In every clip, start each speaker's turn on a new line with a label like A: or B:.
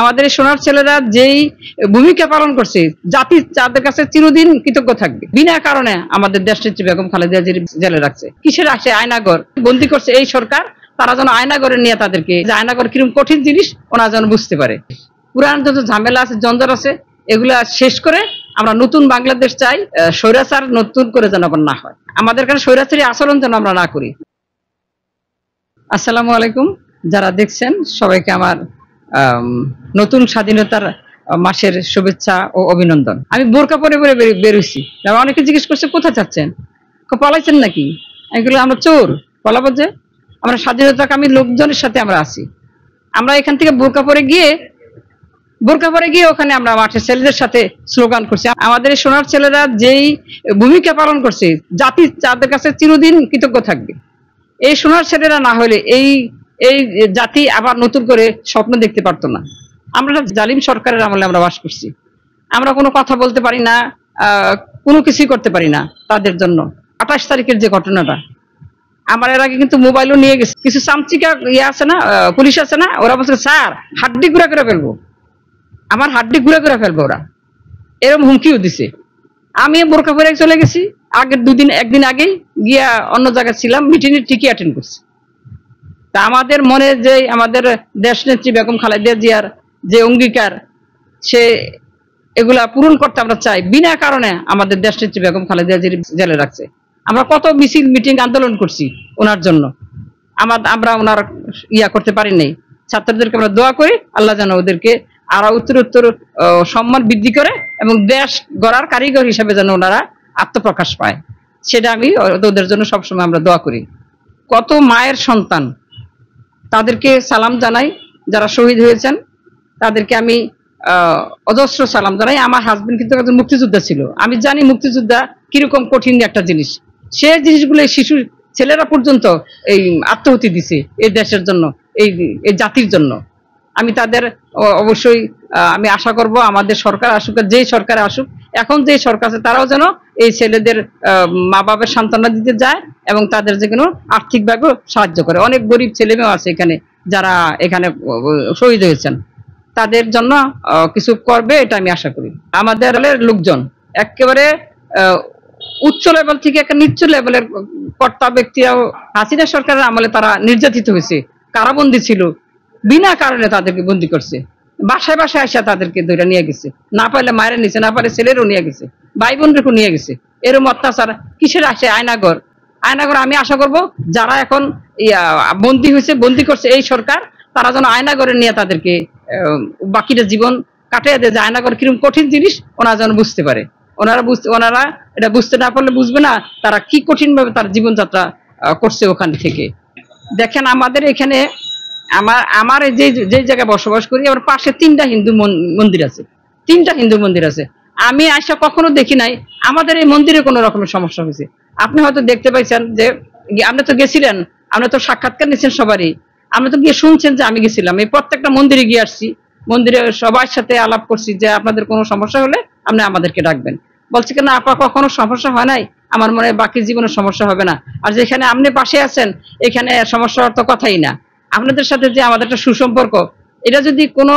A: আমাদের এই সোনার ছেলেরা যেই ভূমিকা পালন করছে জাতি তাদের কাছে চিরদিন কৃতজ্ঞ থাকবে। বিনা কারণে আমাদের দেশনেত্রী বেগম খালেদা জিয়ার জেলে রাখছে, কিসের আসে আয়নাঘর বন্দি করছে এই সরকার। তারা যেন আয়নাঘরে নিয়ে তাদেরকে, যে আয়নাঘর কিরকম কঠিন জিনিস ওরা যেন বুঝতে পারে। পুরান যত ঝামেলা আছে, জঞ্জাল আছে, এগুলা শেষ করে আমরা নতুন বাংলাদেশ চাই। স্বৈরাচার নতুন করে যেন আবার না হয়, আমাদের কাছে স্বৈরাচারী আচরণ যেন আমরা না করি। আসসালামু আলাইকুম, যারা দেখছেন সবাইকে আমার নতুন স্বাধীনতার মাসের শুভেচ্ছা ও অভিনন্দন। আমি বোরকা পরে পরে বেরোইছি, অনেকে জিজ্ঞেস করছে কোথায় যাচ্ছেন, পলাইছেন নাকি? এগুলো আমরা চোর, পলাবো যে? আমরা স্বাধীনতাকামী লোকজনের সাথে আমরা আছি। আমরা এখান থেকে বোরকা পরে গিয়ে ওখানে আমরা মাঠে ছেলেদের সাথে স্লোগান করছি। আমাদের এই সোনার ছেলেরা যেই ভূমিকা পালন করছে জাতি তাদের কাছে চিরদিন কৃতজ্ঞ থাকবে। এই সোনার ছেলেরা না হলে এই জাতি আবার নতুন করে স্বপ্ন দেখতে পারতো না। আমরা জালিম সরকারের আমলে আমরা বাস করছি, আমরা কোনো কথা বলতে পারি না, কোনো কিছুই করতে পারি না তাদের জন্য। 28 তারিখের যে ঘটনাটা, আমার এর আগে কিন্তু মোবাইলও নিয়ে গেছে, কিছু চামচিকা আছে না, পুলিশ আছে না, ওরা বলছে স্যার হাড্ডি গুঁড়া করে ফেলবো, আমার হাড্ডি গুঁড়া করে ফেলবো ওরা, এরকম হুমকিও দিছে। আমি বোরকা পরে চলে গেছি, আগের একদিন আগেই গিয়া অন্য জায়গায় ছিলাম, মিটিংয়ে ঠিকই অ্যাটেন্ড করছি। তা আমাদের মনে যে আমাদের দেশনেত্রী বেগম খালেদা জিয়ার যে অঙ্গীকার, সে এগুলা পূরণ করতে আমরা চাই। বিনা কারণে আমাদের দেশনেত্রী বেগম খালেদা জিয়ার জেলে রাখছে। আমরা কত মিছিল মিটিং আন্দোলন করছি ওনার জন্য, আমরা ওনার করতে পারি নাই। ছাত্রদেরকে আমরা দোয়া করি আল্লাহ যেন ওদেরকে আরো উত্তর সম্মান বৃদ্ধি করে এবং দেশ গড়ার কারিগর হিসেবে যেন ওনারা আত্মপ্রকাশ পায়, সেটা আমি ওদের জন্য সবসময় আমরা দোয়া করি। কত মায়ের সন্তান, তাদেরকে সালাম জানাই। যারা শহীদ হয়েছেন তাদেরকে আমি অজস্র সালাম জানাই। আমার হাজবেন্ড কিন্তু একজন মুক্তিযোদ্ধা ছিল, আমি জানি মুক্তিযোদ্ধা কিরকম কঠিন একটা জিনিস। সে জিনিসগুলো শিশু ছেলেরা পর্যন্ত এই আত্মহতি দিছে এই দেশের জন্য, এই জাতির জন্য। আমি তাদের অবশ্যই আমি আশা করব আমাদের সরকার আসুক, যে সরকার আসুক, এখন যে সরকার আছে তারাও যেন এই ছেলেদের মা বাবার সান্ত্বনা দিতে যায় এবং তাদের যে কোনো আর্থিকভাবে সাহায্য করে। অনেক গরিব ছেলে মেয়েও আছে এখানে যারা এখানে শহীদ হয়েছেন, তাদের জন্য কিছু করবে, এটা আমি আশা করি। আমাদের লোকজন একেবারে উচ্চ লেভেল থেকে একটা নিচ্চ লেভেলের কর্তা ব্যক্তিরাও হাসিনা সরকারের আমলে তারা নির্যাতিত হয়েছে, কারাবন্দী ছিল, বিনা কারণে তাদেরকে বন্দী করছে, বাসায় বাসায় আসা তাদেরকে ধরে নিয়ে গেছে, না পারলে মায়ের নিচে, না পারলে ছেলেরও নিয়ে গেছে, ভাই বোনদেরকে নিয়ে গেছে। এরকম অত্যাচার কিসের আসে? আয়নাঘর। আমি আশা করব যারা এখন বন্দী হয়েছে, বন্দী করছে এই সরকার, তারা যেন আয়নাঘরে নিয়ে তাদেরকে বাকিটা জীবন কাটিয়ে দেয়। যে আয়নাঘর কিরকম কঠিন জিনিস ওনারা যেন বুঝতে পারে। ওনারা এটা বুঝতে না পারলে বুঝবে না তারা কি কঠিন ভাবে তার জীবনযাত্রা করছে ওখান থেকে। দেখেন আমাদের এখানে আমার যে জায়গায় বসবাস করি, আমার পাশে 3টা হিন্দু মন্দির আছে, 3টা হিন্দু মন্দির আছে। আমি আশা কখনো দেখি নাই আমাদের এই মন্দিরে কোনো রকমের সমস্যা হয়েছে। আপনি হয়তো দেখতে পাইছেন যে আপনি তো গেছিলেন, আপনি তো সাক্ষাৎকার নিচ্ছেন সবারই, আপনি তো গিয়ে শুনছেন যে আমি গেছিলাম। এই প্রত্যেকটা মন্দিরে গিয়ে আসছি, মন্দিরে সবার সাথে আলাপ করছি যে আপনাদের কোনো সমস্যা হলে আপনি আমাদেরকে ডাকবেন। বলছে কেন আপা কখনো সমস্যা হয় নাই, আমার মনে হয় বাকি জীবনে সমস্যা হবে না। আর যেখানে আপনি পাশে আছেন এখানে সমস্যার তো কথাই না। আপনাদের সাথে যে আমাদের একটা সুসম্পর্ক, এটা যদি কোনো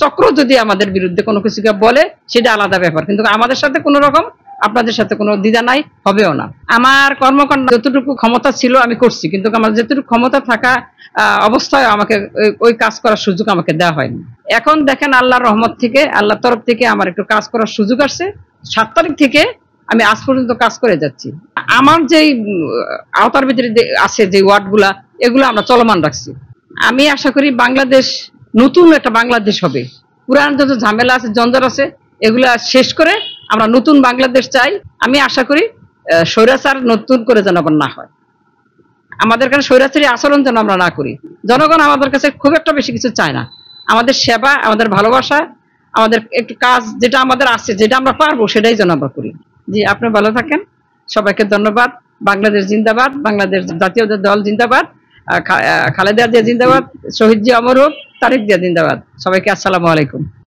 A: চক্র যদি আমাদের বিরুদ্ধে কোনো কিছুকে বলে সেটা আলাদা ব্যাপার, কিন্তু আমাদের সাথে কোনো রকম আপনাদের সাথে কোনো দ্বিধা নাই, হবেও না। আমার কর্মকাণ্ড যতটুকু ক্ষমতা ছিল আমি করছি, কিন্তু আমার যতটুকু ক্ষমতা থাকা অবস্থায় আমাকে ওই কাজ করার সুযোগ আমাকে দেওয়া হয়নি। এখন দেখেন আল্লাহর রহমত থেকে, আল্লাহর তরফ থেকে আমার একটু কাজ করার সুযোগ আসছে। 7 তারিখ থেকে আমি আজ পর্যন্ত কাজ করে যাচ্ছি। আমার যেই আওতার ভিতরে আছে যে ওয়ার্ডগুলা, এগুলো আমরা চলমান রাখছি। আমি আশা করি বাংলাদেশ নতুন একটা বাংলাদেশ হবে। পুরান যত ঝামেলা আছে, জঞ্জাল আছে, এগুলা শেষ করে আমরা নতুন বাংলাদেশ চাই। আমি আশা করি স্বৈরাচার নতুন করে যেন আবার না হয়, আমাদের কাছে স্বৈরাচারী আচরণ যেন আমরা না করি। জনগণ আমাদের কাছে খুব একটা বেশি কিছু চায় না, আমাদের সেবা, আমাদের ভালোবাসা, আমাদের একটু কাজ যেটা আমাদের আছে, যেটা আমরা পারবো সেটাই যেন আমরা করি। জি, আপনি ভালো থাকেন, সবাইকে ধন্যবাদ। বাংলাদেশ জিন্দাবাদ, বাংলাদেশ জাতীয় দল জিন্দাবাদ, খালেদা জিয়া জিন্দাবাদ, শহীদ জিয়া অমর হোক, তারেক জিয়া জিন্দাবাদ। সবাইকে আসসালামু আলাইকুম।